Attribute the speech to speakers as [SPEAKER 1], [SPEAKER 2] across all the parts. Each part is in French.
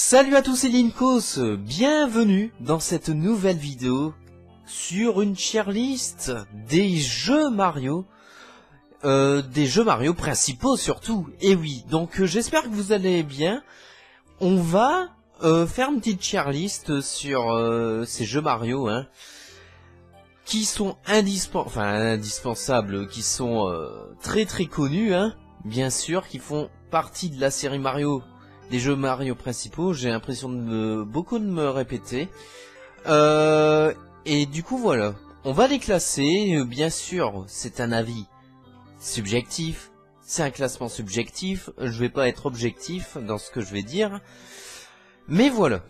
[SPEAKER 1] Salut à tous, c'est Linkos, bienvenue dans cette nouvelle vidéo sur une tier list des jeux Mario principaux surtout. Et oui, donc j'espère que vous allez bien. On va faire une petite tier list sur ces jeux Mario, hein, qui sont indispensables, qui sont très connus, hein, bien sûr, qui font partie de la série Mario. Des jeux Mario principaux, j'ai l'impression de beaucoup de me répéter. Et du coup voilà, on va les classer, bien sûr, c'est un avis subjectif, c'est un classement subjectif, je vais pas être objectif dans ce que je vais dire. Mais voilà.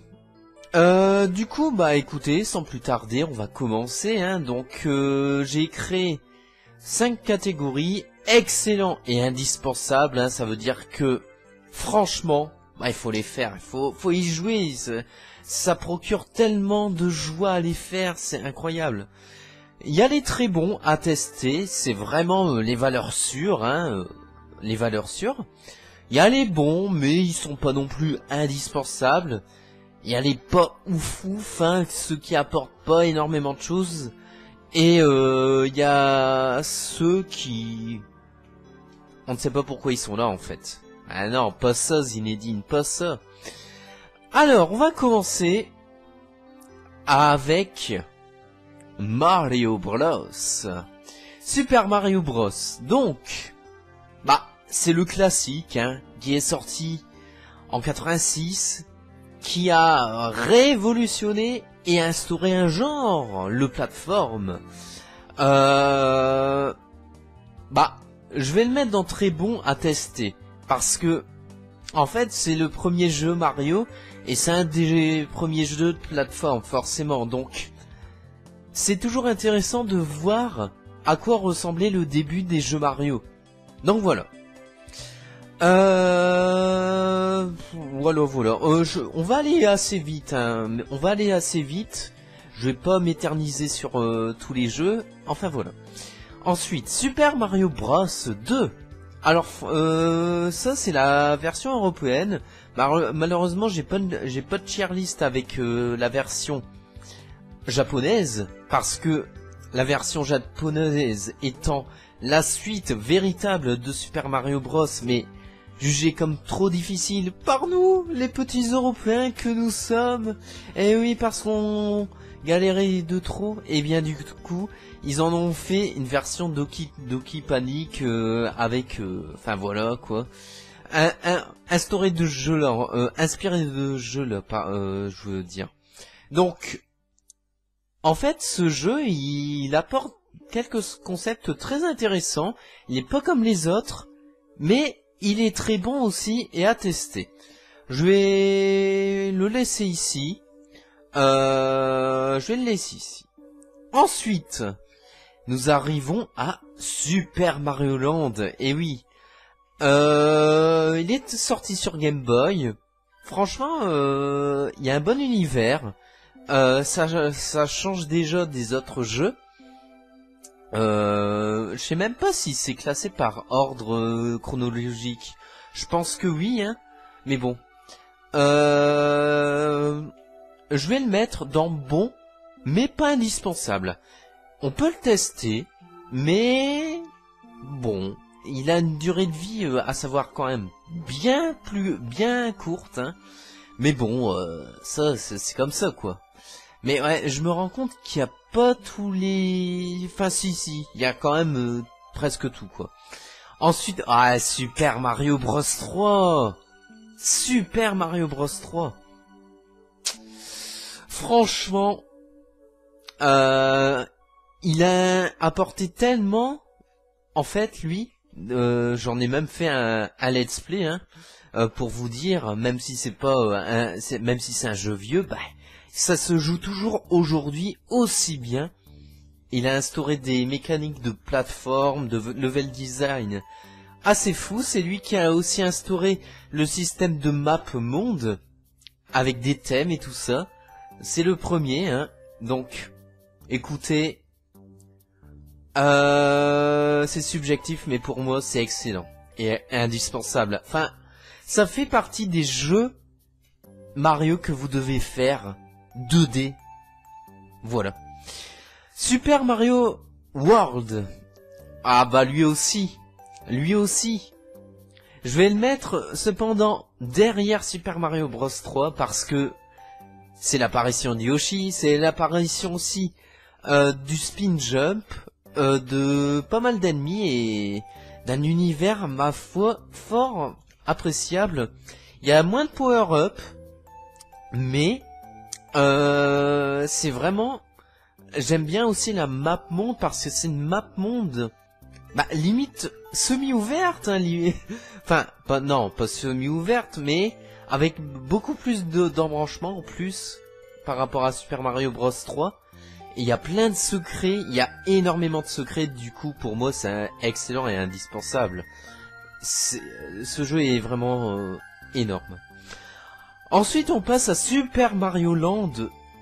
[SPEAKER 1] Du coup, bah écoutez, sans plus tarder, on va commencer, hein. Donc j'ai créé 5 catégories, excellent et indispensable, hein. Ça veut dire que, franchement, bah, il faut les faire, il faut y jouer, ça procure tellement de joie à les faire, c'est incroyable. Il y a les très bons à tester, c'est vraiment les valeurs sûres, hein, les valeurs sûres. Il y a les bons, mais ils sont pas non plus indispensables. Il y a les pas ouf, hein, ceux qui apportent pas énormément de choses. Et il y a ceux qui... on ne sait pas pourquoi ils sont là en fait. Ah non, pas ça Zinedine, pas ça. Alors, on va commencer avec Mario Bros. Super Mario Bros. Donc, bah, c'est le classique, hein, qui est sorti en 86, qui a révolutionné et instauré un genre, le plateforme. Bah, je vais le mettre dans très bon à tester. Parce que, en fait, c'est le premier jeu Mario, et c'est un des premiers jeux de plateforme, forcément. Donc, c'est toujours intéressant de voir à quoi ressemblait le début des jeux Mario. Donc voilà. Voilà. On va aller assez vite, hein. On va aller assez vite. Je vais pas m'éterniser sur tous les jeux. Enfin voilà. Ensuite, Super Mario Bros 2. Alors ça c'est la version européenne. Malheureusement j'ai pas de tier list avec la version japonaise, parce que la version japonaise étant la suite véritable de Super Mario Bros, mais jugée comme trop difficile par nous, les petits Européens que nous sommes. Et oui, parce qu'on galérait de trop, et bien du coup ils en ont fait une version Doki Panic avec enfin voilà quoi, instauré de jeu là, inspiré de jeu là, je veux dire. Donc en fait ce jeu il apporte quelques concepts très intéressants. Il est pas comme les autres, mais il est très bon aussi et à tester. Je vais le laisser ici. Je vais le laisser ici. Ensuite, nous arrivons à Super Mario Land. Et oui, il est sorti sur Game Boy. Franchement, il y a un bon univers. Ça change déjà des autres jeux. Je sais même pas si c'est classé par ordre chronologique. Je pense que oui, hein. Mais bon. Je vais le mettre dans bon, mais pas indispensable. On peut le tester, mais bon, il a une durée de vie à savoir quand même bien courte, hein. Mais bon, ça c'est comme ça quoi. Mais ouais, je me rends compte qu'il y a pas tous les, enfin si, il y a quand même presque tout quoi. Ensuite, Super Mario Bros 3. Super Mario Bros 3. Franchement, il a apporté tellement, en fait, lui, j'en ai même fait un let's play, hein, pour vous dire, même si c'est pas, même si c'est un jeu vieux, bah, ça se joue toujours aujourd'hui aussi bien. Il a instauré des mécaniques de plateforme, de level design assez fou. C'est lui qui a aussi instauré le système de map monde, avec des thèmes et tout ça. C'est le premier, hein. Donc, écoutez, c'est subjectif, mais pour moi, c'est excellent et indispensable. Enfin, ça fait partie des jeux Mario que vous devez faire 2D. Voilà. Super Mario World. Ah bah lui aussi. Lui aussi. Je vais le mettre cependant derrière Super Mario Bros 3 parce que c'est l'apparition de Yoshi, c'est l'apparition aussi du spin jump, de pas mal d'ennemis et d'un univers ma foi fort appréciable. Il y a moins de power-up, mais c'est vraiment... J'aime bien aussi la map monde parce que c'est une map monde, bah limite semi-ouverte, hein, enfin pas semi-ouverte, mais avec beaucoup plus d'embranchements en plus par rapport à Super Mario Bros 3. Et il y a plein de secrets, il y a énormément de secrets, du coup pour moi c'est excellent et indispensable. Ce jeu est vraiment énorme. Ensuite on passe à Super Mario Land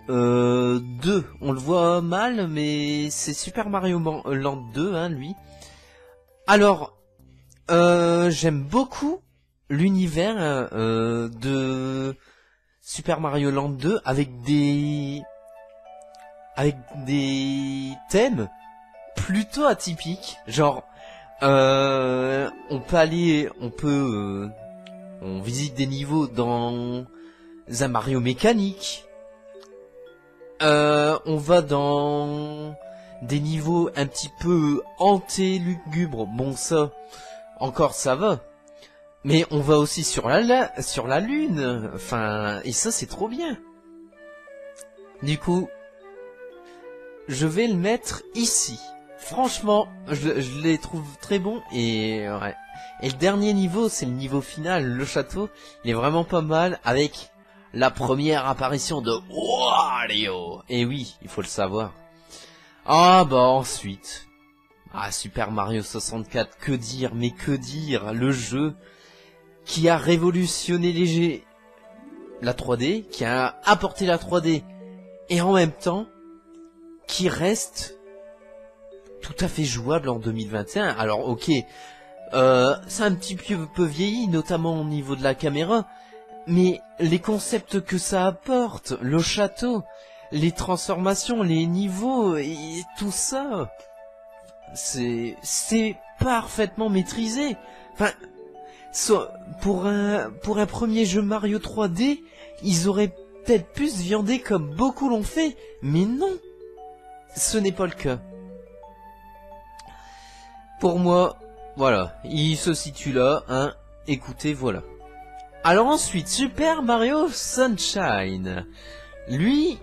[SPEAKER 1] 2. On le voit mal, mais c'est Super Mario Land 2, hein, lui. Alors, j'aime beaucoup l'univers de Super Mario Land 2 avec des thèmes plutôt atypiques. Genre, on visite des niveaux dans un Mario mécanique. On va dans des niveaux un petit peu hantés, lugubres. Bon, ça, encore ça va. Mais on va aussi sur la lune. Enfin, et ça c'est trop bien. Du coup, je vais le mettre ici. Franchement, je les trouve très bons et ouais. Et le dernier niveau, c'est le niveau final, le château. Il est vraiment pas mal avec la première apparition de Wario. Et oui, il faut le savoir. Ah bah ensuite, Super Mario 64, que dire, mais que dire, le jeu qui a révolutionné la 3D, qui a apporté la 3D, et en même temps, qui reste tout à fait jouable en 2021. Alors ok, c'est un petit peu vieilli, notamment au niveau de la caméra, mais les concepts que ça apporte, le château, les transformations, les niveaux et tout ça, c'est parfaitement maîtrisé. Enfin, pour un premier jeu Mario 3D, ils auraient peut-être pu se viander comme beaucoup l'ont fait, mais non, ce n'est pas le cas. Pour moi, voilà, il se situe là, hein. Écoutez, voilà. Alors ensuite, Super Mario Sunshine. Lui,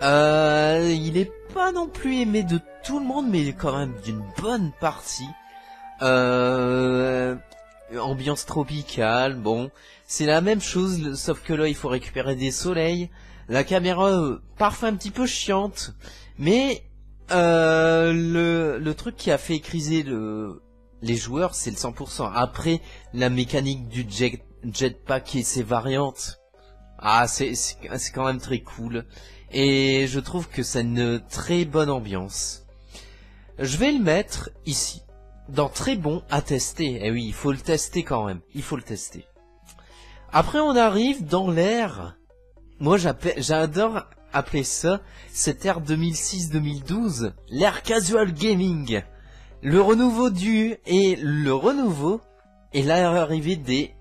[SPEAKER 1] il est pas non plus aimé de tout le monde, mais il est quand même d'une bonne partie. Ambiance tropicale, bon, c'est la même chose, sauf que là il faut récupérer des soleils. La caméra, parfois un petit peu chiante, mais le truc qui a fait criser les joueurs, c'est le 100%. Après, la mécanique du jetpack et ses variantes, c'est quand même très cool. Et je trouve que c'est une très bonne ambiance. Je vais le mettre ici, dans très bon à tester. Eh oui, il faut le tester quand même, il faut le tester. Après on arrive dans l'ère, moi j'adore appeler ça, cette ère 2006-2012, l'ère casual gaming. Le renouveau et l'arrivée des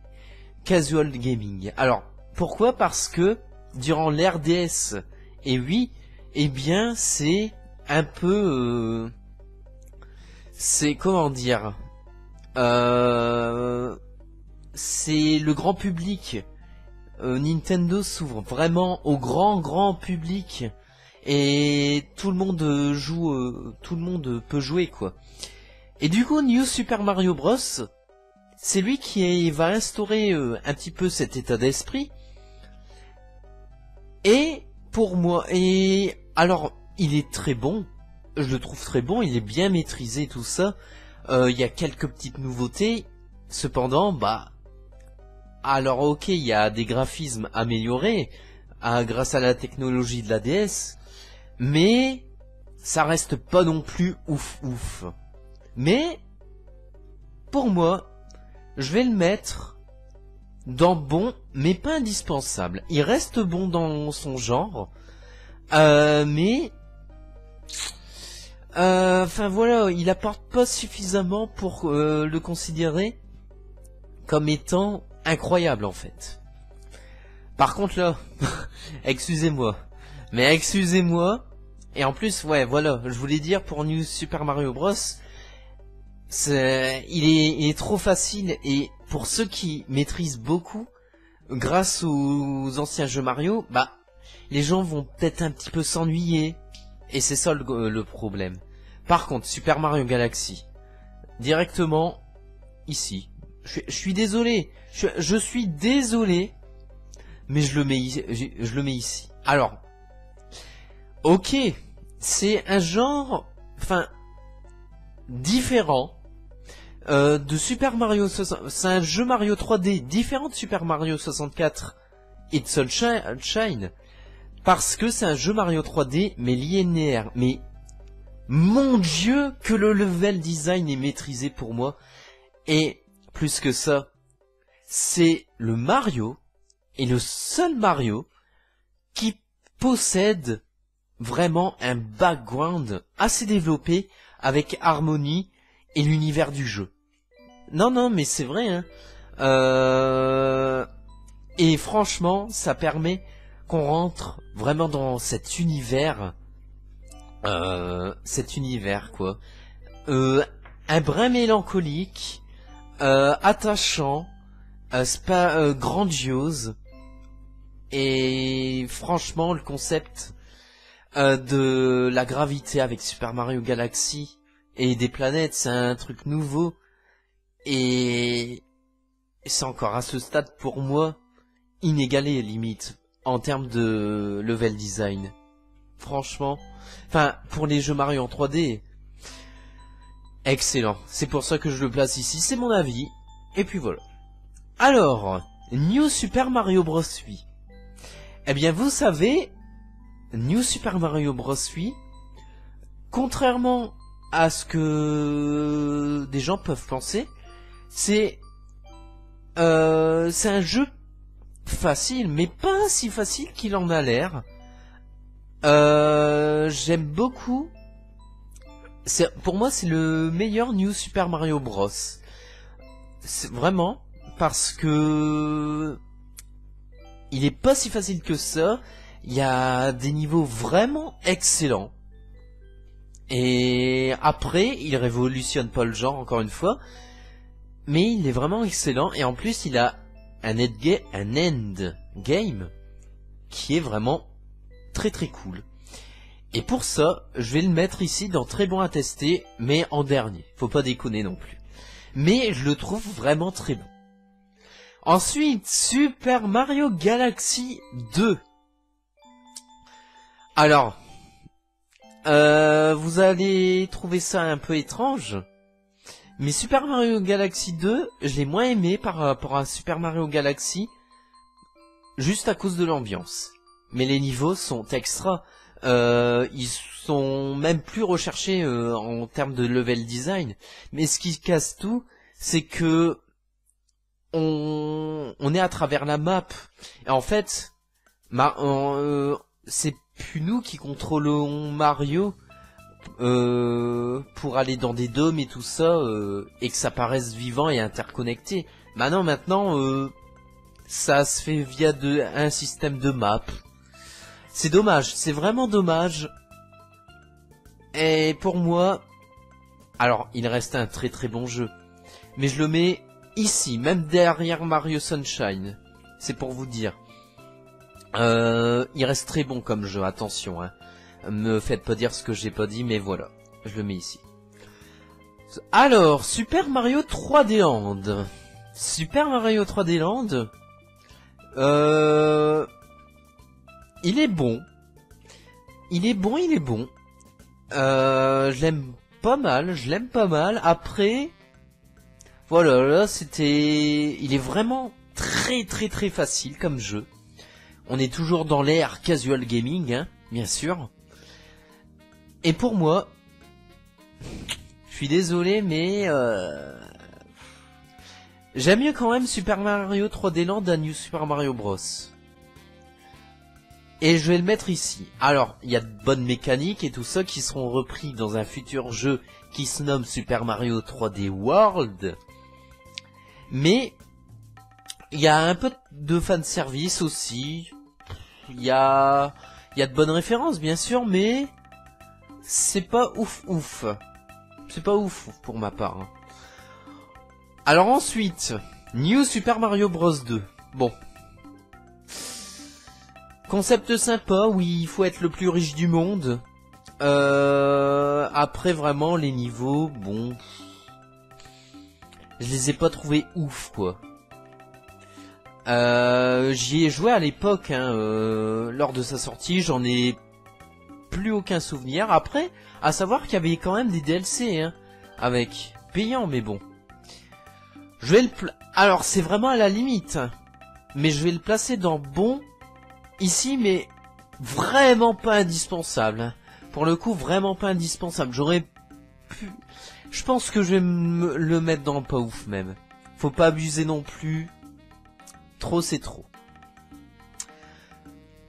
[SPEAKER 1] casual gaming. Alors, pourquoi? Parce que durant l'ère DS, et oui, eh bien c'est un peu... c'est comment dire, c'est le grand public. Nintendo s'ouvre vraiment au grand public et tout le monde joue, tout le monde peut jouer quoi. Et du coup, New Super Mario Bros, c'est lui qui va instaurer un petit peu cet état d'esprit. Et pour moi, et alors il est très bon. Je le trouve très bon, il est bien maîtrisé tout ça. Il y a quelques petites nouveautés. Cependant, alors ok, il y a des graphismes améliorés grâce à la technologie de la DS, mais ça reste pas non plus ouf. Mais pour moi, je vais le mettre dans bon, mais pas indispensable. Il reste bon dans son genre, mais enfin voilà, il apporte pas suffisamment pour le considérer comme étant incroyable en fait. Par contre là, excusez-moi, et en plus ouais voilà, je voulais dire pour New Super Mario Bros, il est trop facile, et pour ceux qui maîtrisent beaucoup, grâce aux anciens jeux Mario, bah les gens vont peut-être un petit peu s'ennuyer, et c'est ça le problème. Par contre, Super Mario Galaxy, directement ici. Je suis désolé, je suis désolé, mais je le mets ici. Alors, ok, c'est un genre, enfin, différent de Super Mario 60. C'est un jeu Mario 3D différent de Super Mario 64 et de Sunshine, parce que c'est un jeu Mario 3D mais linéaire. Mais mon Dieu, que le level design est maîtrisé pour moi. Et plus que ça, c'est le Mario, et le seul Mario, qui possède vraiment un background assez développé avec harmonie et l'univers du jeu. Non, mais c'est vrai, hein. Et franchement, ça permet qu'on rentre vraiment dans cet univers, quoi. Un brin mélancolique, attachant, grandiose, et franchement, le concept de la gravité avec Super Mario Galaxy et des planètes, c'est un truc nouveau, et c'est encore à ce stade pour moi inégalé limite en termes de level design. Franchement, enfin pour les jeux Mario en 3D, excellent. C'est pour ça que je le place ici, c'est mon avis. Et puis voilà. Alors, New Super Mario Bros. 8. Eh bien vous savez, New Super Mario Bros. 8, contrairement à ce que des gens peuvent penser, c'est un jeu facile, mais pas si facile qu'il en a l'air. J'aime beaucoup. Pour moi, c'est le meilleur New Super Mario Bros. C'est vraiment parce que il est pas si facile que ça. Il y a des niveaux vraiment excellents. Et après, il révolutionne pas le genre encore une fois, mais il est vraiment excellent. Et en plus, il a un endgame qui est vraiment très très cool. Et pour ça, je vais le mettre ici dans très bon à tester, mais en dernier. Faut pas déconner non plus. Mais je le trouve vraiment très bon. Ensuite, Super Mario Galaxy 2. Alors, vous allez trouver ça un peu étrange, mais Super Mario Galaxy 2, je l'ai moins aimé par rapport à Super Mario Galaxy, juste à cause de l'ambiance. Mais les niveaux sont extra. Ils sont même plus recherchés en termes de level design. Mais ce qui casse tout, c'est que on est à travers la map. Et en fait, c'est plus nous qui contrôlons Mario pour aller dans des dômes et tout ça, et que ça paraisse vivant et interconnecté. Maintenant, ça se fait via un système de map. C'est dommage, c'est vraiment dommage. Et pour moi, alors il reste un très très bon jeu, mais je le mets ici, même derrière Mario Sunshine. C'est pour vous dire. Il reste très bon comme jeu, attention, hein. Me faites pas dire ce que j'ai pas dit, mais voilà, je le mets ici. Alors, Super Mario 3D Land. Super Mario 3D Land, il est bon. Il est bon. Je l'aime pas mal. Après, voilà, là il est vraiment très très très facile comme jeu. On est toujours dans l'ère casual gaming, hein, bien sûr. Et pour moi, je suis désolé, mais J'aime mieux quand même Super Mario 3D Land à New Super Mario Bros. Et je vais le mettre ici. Alors, il y a de bonnes mécaniques et tout ça qui seront repris dans un futur jeu qui se nomme Super Mario 3D World. Mais, il y a un peu de fanservice aussi. Il y a de bonnes références, bien sûr, mais c'est pas ouf. C'est pas ouf pour ma part. Hein. Alors ensuite, New Super Mario Bros 2. Bon. Concept sympa, oui, il faut être le plus riche du monde. Après, vraiment, les niveaux, bon... Je les ai pas trouvés ouf, quoi. J'y ai joué à l'époque, hein, lors de sa sortie, j'en ai plus aucun souvenir. Après, à savoir qu'il y avait quand même des DLC, hein, avec payant, mais bon. Je vais alors, c'est vraiment à la limite, hein, mais je vais le placer dans bon... Ici, mais vraiment pas indispensable. Hein. Pour le coup, vraiment pas indispensable. J'aurais pu... Je pense que je vais le mettre dans pas ouf même. Faut pas abuser non plus. Trop, c'est trop.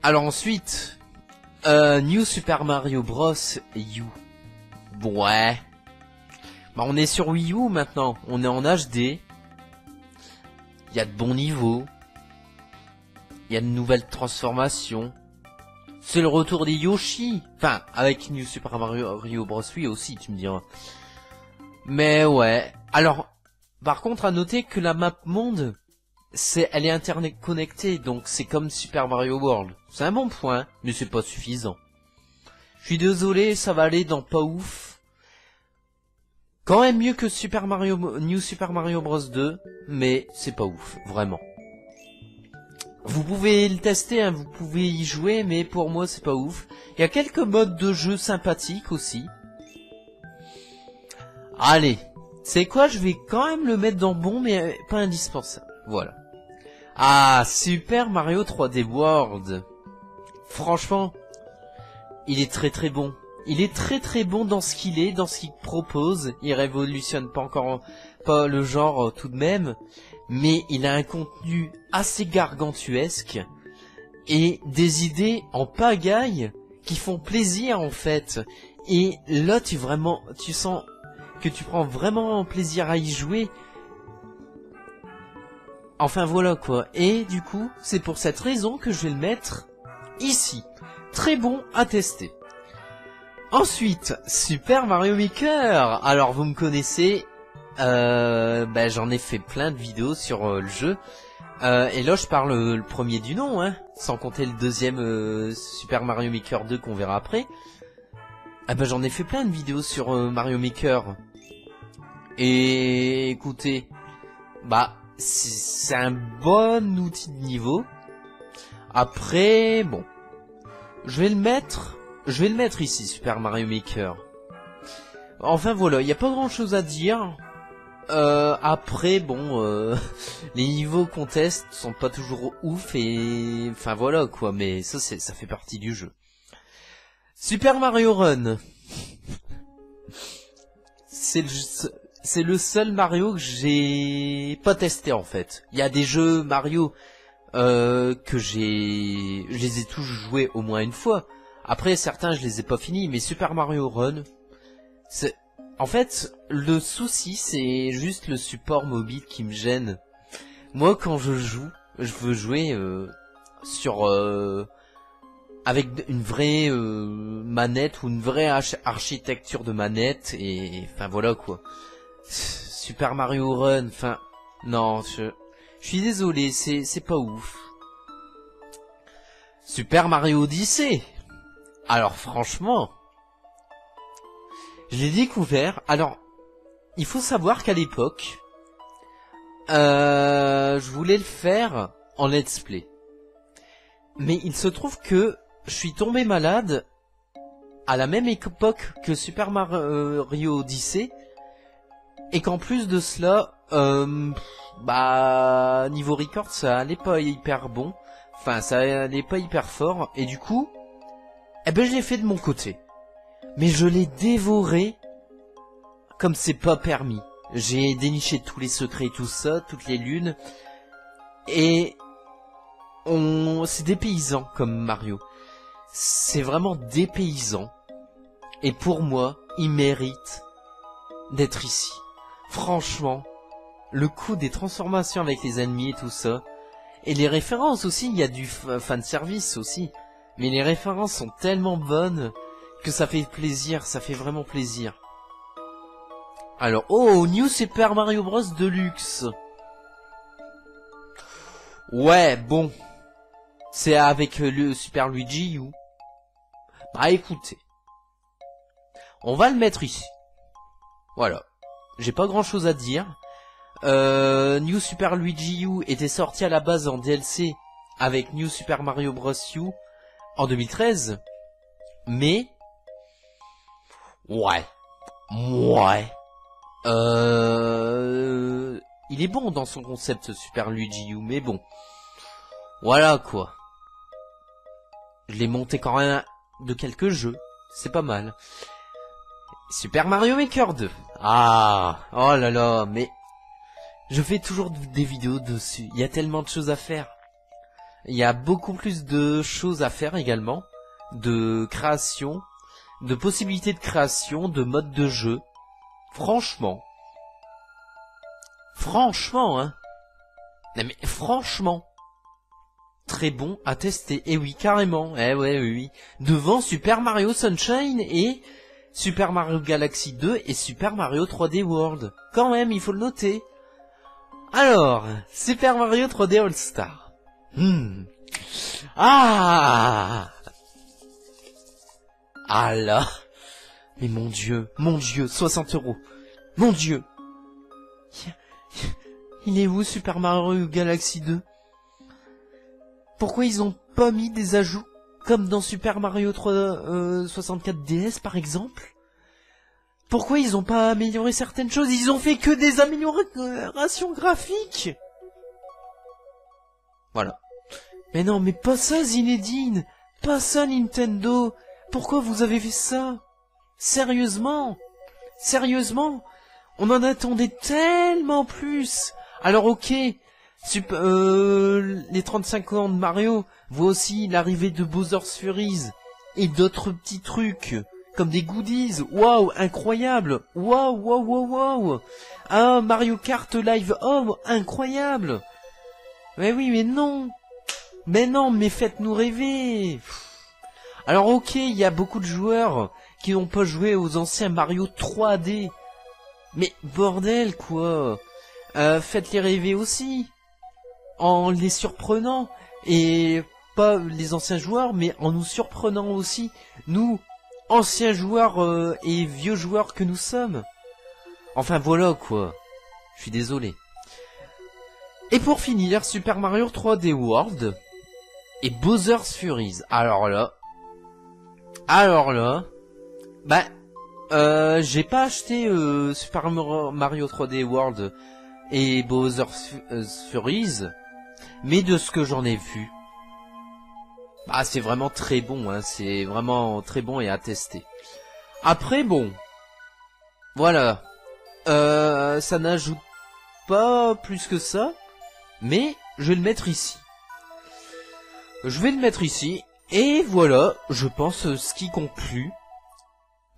[SPEAKER 1] Alors ensuite, New Super Mario Bros. U. Bon, ouais. Bah, on est sur Wii U maintenant. On est en HD. Il y a de bons niveaux. Il y a de nouvelles transformations. C'est le retour des Yoshi. Enfin, avec New Super Mario Bros. Wii aussi, tu me diras. Mais ouais. Alors, par contre, à noter que la map monde, elle est internet connectée, donc c'est comme Super Mario World. C'est un bon point, mais c'est pas suffisant. Je suis désolé, ça va aller dans pas ouf. Quand même mieux que New Super Mario Bros 2, mais c'est pas ouf, vraiment. Vous pouvez le tester, hein, vous pouvez y jouer, mais pour moi c'est pas ouf. Il y a quelques modes de jeu sympathiques aussi. Allez, c'est quoi, je vais quand même le mettre dans bon, mais pas indispensable. Voilà. Ah, Super Mario 3D World. Franchement, il est très très bon. Il est très très bon dans ce qu'il est, dans ce qu'il propose. Il révolutionne pas le genre tout de même. Mais il a un contenu assez gargantuesque et des idées en pagaille qui font plaisir en fait. Et là, tu sens que tu prends vraiment plaisir à y jouer. Enfin voilà quoi. Et du coup, c'est pour cette raison que je vais le mettre ici. Très bon à tester. Ensuite, Super Mario Maker. Alors vous me connaissez. J'en ai fait plein de vidéos sur le jeu et là je parle le premier du nom, hein, sans compter le deuxième Super Mario Maker 2 qu'on verra après. J'en ai fait plein de vidéos sur Mario Maker et écoutez, c'est un bon outil de niveau. Après bon, je vais le mettre ici, Super Mario Maker. Enfin voilà, il n'y a pas grand chose à dire. Après bon, les niveaux qu'on teste sont pas toujours ouf et enfin voilà quoi, mais ça fait partie du jeu. Super Mario Run. C'est le seul Mario que j'ai pas testé en fait. Il y a des jeux Mario que je les ai tous joués au moins une fois. Après certains je les ai pas finis, mais Super Mario Run, en fait, le souci, c'est juste le support mobile qui me gêne. Moi, quand je joue, je veux jouer avec une vraie manette ou une vraie architecture de manette et enfin voilà quoi. Super Mario Run, enfin non, je suis désolé, c'est pas ouf. Super Mario Odyssey. Alors franchement, je l'ai découvert. Alors, il faut savoir qu'à l'époque, je voulais le faire en let's play. Mais il se trouve que je suis tombé malade à la même époque que Super Mario Odyssey. Et qu'en plus de cela, niveau record, ça allait pas hyper bon. Enfin, ça allait pas hyper fort. Et du coup, je l'ai fait de mon côté. Mais je l'ai dévoré comme c'est pas permis. J'ai déniché tous les secrets et tout ça, toutes les lunes. Et c'est dépaysant comme Mario. C'est vraiment dépaysant. Et pour moi, il mérite d'être ici. Franchement, le coup des transformations avec les ennemis et tout ça. Et les références aussi, il y a du fanservice aussi. Mais les références sont tellement bonnes que ça fait plaisir, ça fait vraiment plaisir. Alors, oh, New Super Mario Bros Deluxe. Ouais, bon. C'est avec le Super Luigi U. Bah écoutez. On va le mettre ici. Voilà. J'ai pas grand chose à dire. New Super Luigi U était sorti à la base en DLC avec New Super Mario Bros U en 2013. Mais... Ouais. Il est bon dans son concept Super Luigi U, mais bon. Voilà quoi. Je l'ai monté quand même de quelques jeux. C'est pas mal. Super Mario Maker 2. Ah, oh là là, mais... Je fais toujours des vidéos dessus. Il y a tellement de choses à faire. Il y a beaucoup plus de choses à faire également. De création. De possibilités de création. De modes de jeu. Franchement. Franchement, hein. Non mais franchement. Très bon à tester. Et oui, carrément. Eh ouais, oui. Devant Super Mario Sunshine et Super Mario Galaxy 2 et Super Mario 3D World. Quand même, il faut le noter. Alors, Super Mario 3D All Star. Ah là. Mais mon Dieu, 60 €. Mon Dieu. Il est où Super Mario Galaxy 2? Pourquoi ils ont pas mis des ajouts comme dans Super Mario 64 DS par exemple? Pourquoi ils ont pas amélioré certaines choses? Ils ont fait que des améliorations graphiques. Voilà. Mais non, mais pas ça Zinedine. Pas ça Nintendo. Pourquoi vous avez fait ça? Sérieusement? Sérieusement? On en attendait tellement plus. Alors ok, les 35 ans de Mario voient aussi l'arrivée de Bowser's Furies et d'autres petits trucs comme des goodies. Waouh, incroyable. Waouh. Ah, Mario Kart Live Home, incroyable. Mais oui, mais non. Mais faites-nous rêver. Alors ok, il y a beaucoup de joueurs qui n'ont pas joué aux anciens Mario 3D. Mais bordel quoi. Faites-les rêver aussi. En les surprenant. Et pas les anciens joueurs, mais en nous surprenant aussi. Nous, anciens joueurs et vieux joueurs que nous sommes. Enfin voilà quoi. Je suis désolé. Et pour finir, Super Mario 3D World et Bowser's Furies. Alors là, bah, j'ai pas acheté Super Mario 3D World et Bowser's Furies, mais de ce que j'en ai vu, bah c'est vraiment très bon, hein, c'est vraiment très bon et à tester. Après bon, voilà, ça n'ajoute pas plus que ça, mais je vais le mettre ici. Et voilà, je pense ce qui conclut,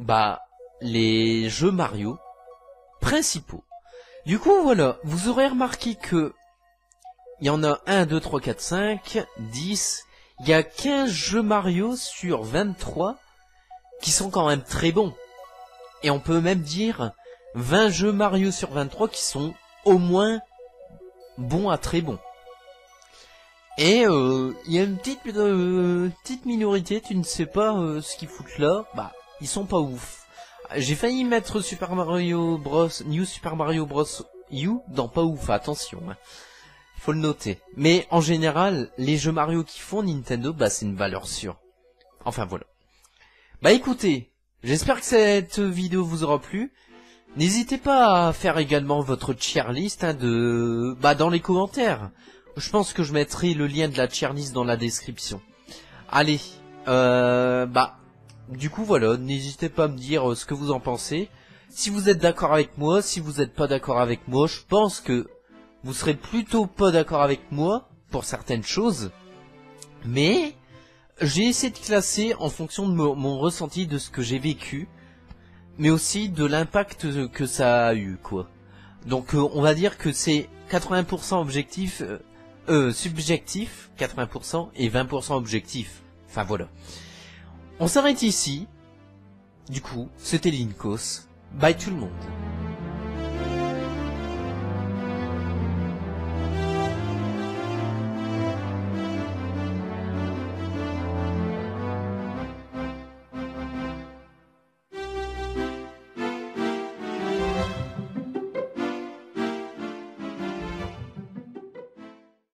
[SPEAKER 1] bah, les jeux Mario principaux. Du coup, voilà, vous aurez remarqué que il y en a 1, 2, 3, 4, 5, 10, il y a 15 jeux Mario sur 23 qui sont quand même très bons. Et on peut même dire 20 jeux Mario sur 23 qui sont au moins bons à très bons. Et il y a une petite minorité, tu ne sais pas ce qu'ils foutent là, bah ils sont pas ouf. J'ai failli mettre Super Mario Bros, New Super Mario Bros U dans pas ouf, attention, hein. Faut le noter. Mais en général, les jeux Mario qui font Nintendo, bah c'est une valeur sûre. Enfin voilà. Bah écoutez, j'espère que cette vidéo vous aura plu. N'hésitez pas à faire également votre tier list hein, dans les commentaires. Je pense que je mettrai le lien de la tier list dans la description. Allez, du coup voilà, n'hésitez pas à me dire ce que vous en pensez. Si vous êtes d'accord avec moi, si vous n'êtes pas d'accord avec moi, je pense que vous serez plutôt pas d'accord avec moi pour certaines choses. Mais j'ai essayé de classer en fonction de mon ressenti, de ce que j'ai vécu, mais aussi de l'impact que ça a eu, quoi. Donc on va dire que c'est 80% objectif, subjectif, 80% et 20% objectif. Enfin voilà. On s'arrête ici. Du coup, c'était Linkos. Bye tout le monde.